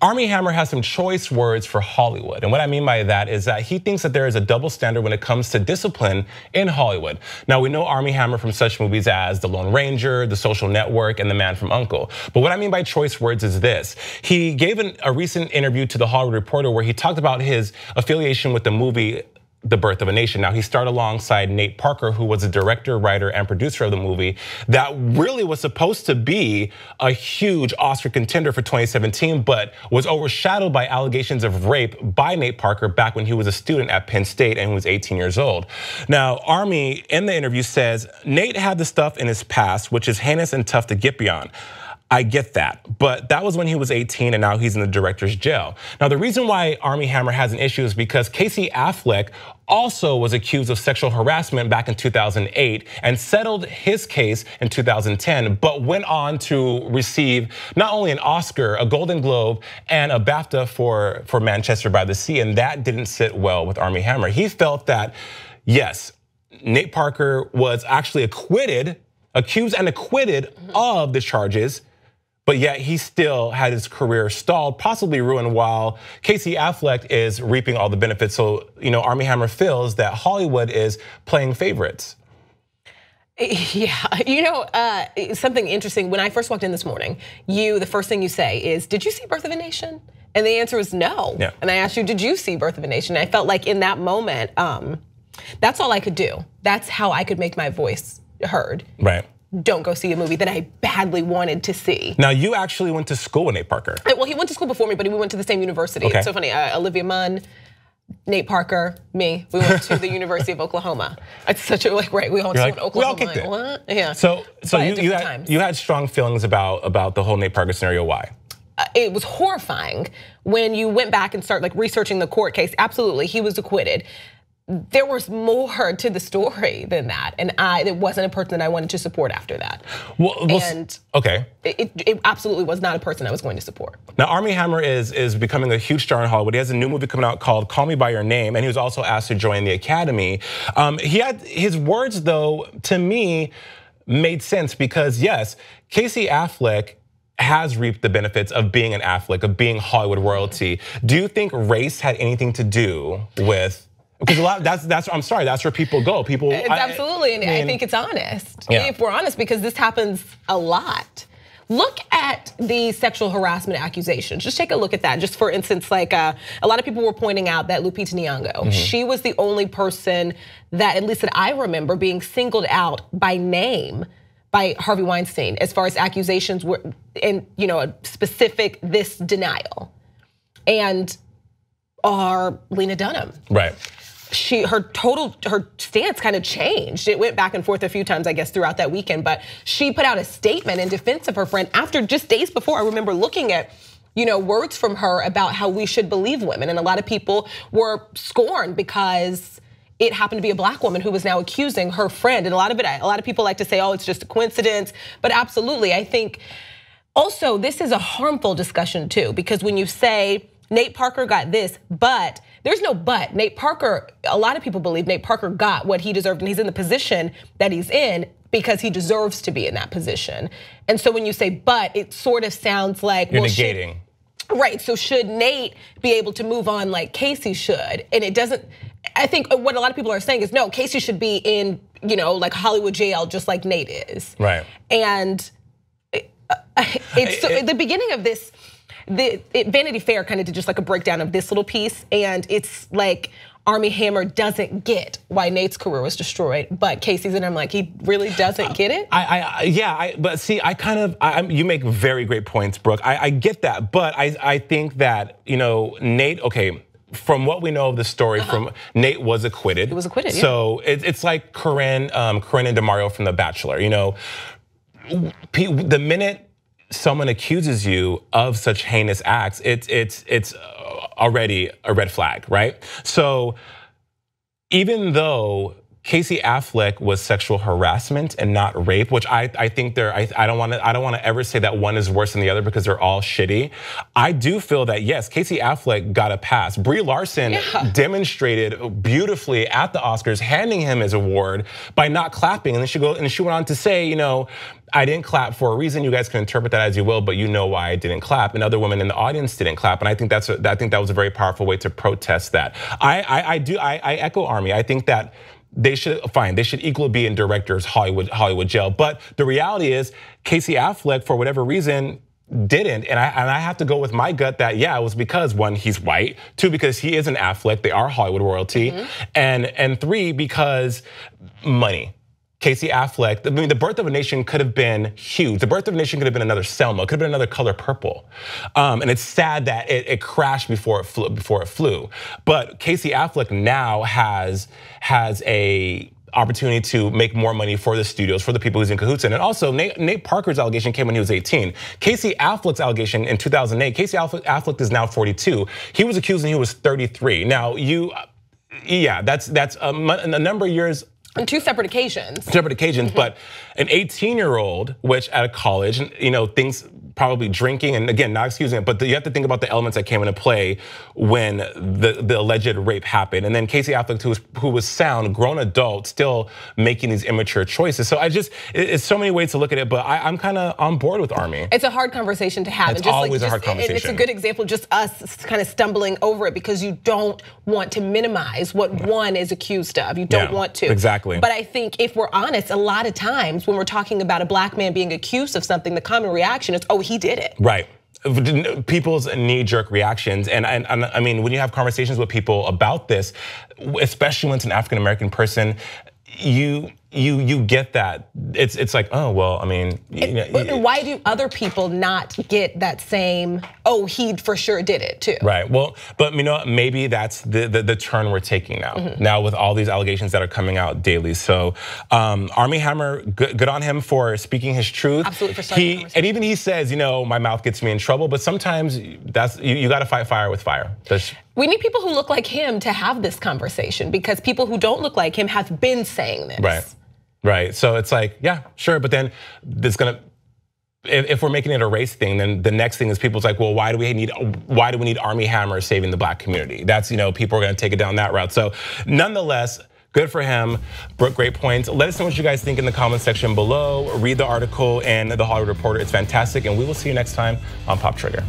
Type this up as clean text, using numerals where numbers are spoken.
Armie Hammer has some choice words for Hollywood. And what I mean by that is that he thinks that there is a double standard when it comes to discipline in Hollywood. Now, we know Armie Hammer from such movies as The Lone Ranger, The Social Network, and The Man from U.N.C.L.E. But what I mean by choice words is this. He gave a recent interview to The Hollywood Reporter where he talked about his affiliation with the movie The Birth of a Nation. Now, he starred alongside Nate Parker, who was the director, writer, and producer of the movie that really was supposed to be a huge Oscar contender for 2017, but was overshadowed by allegations of rape by Nate Parker back when he was a student at Penn State and he was 18 years old. Now, Armie, in the interview, says, Nate had the stuff in his past, which is heinous and tough to get beyond. I get that, but that was when he was 18 and now he's in the director's jail. Now, the reason why Armie Hammer has an issue is because Casey Affleck also was accused of sexual harassment back in 2008 and settled his case in 2010, but went on to receive not only an Oscar, a Golden Globe, and a BAFTA for Manchester by the Sea, and that didn't sit well with Armie Hammer. He felt that, yes, Nate Parker was actually accused and acquitted of the charges, but yet he still had his career stalled, possibly ruined, while Casey Affleck is reaping all the benefits. So, Armie Hammer feels that Hollywood is playing favorites. Yeah, something interesting. When I first walked in this morning, the first thing you say is, "Did you see Birth of a Nation?" And the answer was no. Yeah. And I asked you, "Did you see Birth of a Nation?" And I felt like in that moment, that's all I could do. That's how I could make my voice heard. Right. Don't go see a movie that I badly wanted to see. Now, you actually went to school with Nate Parker. Well, he went to school before me, but we went to the same university. Okay. It's so funny, Olivia Munn, Nate Parker, me, we went to the University of Oklahoma. It's such a, right, we all went to Oklahoma. We all kicked it. What? Yeah. So you had strong feelings about the whole Nate Parker scenario. Why? It was horrifying when you went back and start researching the court case. Absolutely, he was acquitted. There was more to the story than that, and it wasn't a person that I wanted to support after that. Okay. It absolutely was not a person I was going to support. Now, Armie Hammer is becoming a huge star in Hollywood. He has a new movie coming out called Call Me By Your Name, and he was also asked to join the Academy. He had his words, though, to me, made sense because yes, Casey Affleck has reaped the benefits of being an Affleck, of being Hollywood royalty. Do you think race had anything to do with? Because that's where people go. Absolutely, and I think it's honest. Yeah. If we're honest, because this happens a lot. Look at the sexual harassment accusations. Just take a look at that. Just for instance, a lot of people were pointing out that Lupita Nyong'o, she was the only person that, at least that I remember, being singled out by name by Harvey Weinstein as far as accusations were, and a specific this denial, and Lena Dunham. Right. Her stance kind of changed. It went back and forth a few times, I guess, throughout that weekend. But she put out a statement in defense of her friend after just days before. I remember looking at, words from her about how we should believe women, and a lot of people were scorned because it happened to be a black woman who was now accusing her friend. And a lot of people like to say, "Oh, it's just a coincidence." But absolutely, I think also this is a harmful discussion too, because when you say Nate Parker got this, but there's no but. Nate Parker, a lot of people believe Nate Parker got what he deserved, and he's in the position that he's in because he deserves to be in that position. And so when you say but, it sort of sounds like you're negating. Right, so should Nate be able to move on like Casey should? And it doesn't, I think what a lot of people are saying is no, Casey should be in, Hollywood jail just like Nate is. Right. And it's at the beginning of this, Vanity Fair kind of did just a breakdown of this little piece, and it's like Armie Hammer doesn't get why Nate's career was destroyed, but Casey's in. I'm like, he really doesn't get it. But see, you make very great points, Brooke. I get that, but I think that Nate. Okay, from what we know of the story, from Nate was acquitted. He was acquitted. Yeah. So it's like Corinne and DeMario from The Bachelor. The minute someone accuses you of such heinous acts, it's already a red flag, right? So even though Casey Affleck was sexual harassment and not rape, which I think I don't want to ever say that one is worse than the other because they're all shitty. I do feel that yes, Casey Affleck got a pass. Brie Larson demonstrated beautifully at the Oscars, handing him his award by not clapping, and then she went on to say, you know, I didn't clap for a reason. You guys can interpret that as you will, but you know why I didn't clap. And other women in the audience didn't clap, and I think that was a very powerful way to protest that. I echo Armie. I think that they should equally be in directors Hollywood jail. But the reality is, Casey Affleck, for whatever reason, didn't, and I have to go with my gut that yeah, it was because one, he's white, two, because he is an Affleck, they are Hollywood royalty, and three, because money. Casey Affleck, I mean, The Birth of a Nation could have been huge. The Birth of a Nation could have been another Selma, could have been another Color Purple. And it's sad that it crashed before it flew. But Casey Affleck now has a opportunity to make more money for the studios, for the people who's in cahoots in. And also, Nate Parker's allegation came when he was 18. Casey Affleck's allegation in 2008, Casey Affleck is now 42. He was accused when he was 33. Now, that's a number of years. On two separate occasions. But an 18-year-old, which at a college, you know, things probably drinking, and again, not excusing it, but you have to think about the elements that came into play when the alleged rape happened. And then Casey Affleck, who was sound, grown adult, still making these immature choices. So it's so many ways to look at it, but I'm kind of on board with Armie. It's a hard conversation to have. It's always a hard conversation. It's a good example, just us kind of stumbling over it because you don't want to minimize what one is accused of. You don't want to. Exactly. But I think if we're honest, a lot of times when we're talking about a black man being accused of something, the common reaction is, oh, he did it. Right. People's knee-jerk reactions, and I mean, when you have conversations with people about this, especially when it's an African-American person, you get that. It's like, oh, well, I mean. Why do other people not get that same, oh, he for sure did it too? Right, well, but you know what, maybe that's the turn we're taking now. Now with all these allegations that are coming out daily. So Armie Hammer, good on him for speaking his truth. Absolutely, for starting the conversation. And even he says, you know, my mouth gets me in trouble, but sometimes you gotta fight fire with fire. We need people who look like him to have this conversation because people who don't look like him have been saying this. Right, so it's like, yeah, sure, but then there's if we're making it a race thing, then the next thing is people's like, well, why do we need Armie Hammer saving the black community? That's, you know, people are gonna take it down that route. So nonetheless, good for him. Brooke, great points. Let us know what you guys think in the comment section below. Read the article in The Hollywood Reporter. It's fantastic, and we will see you next time on Pop Trigger.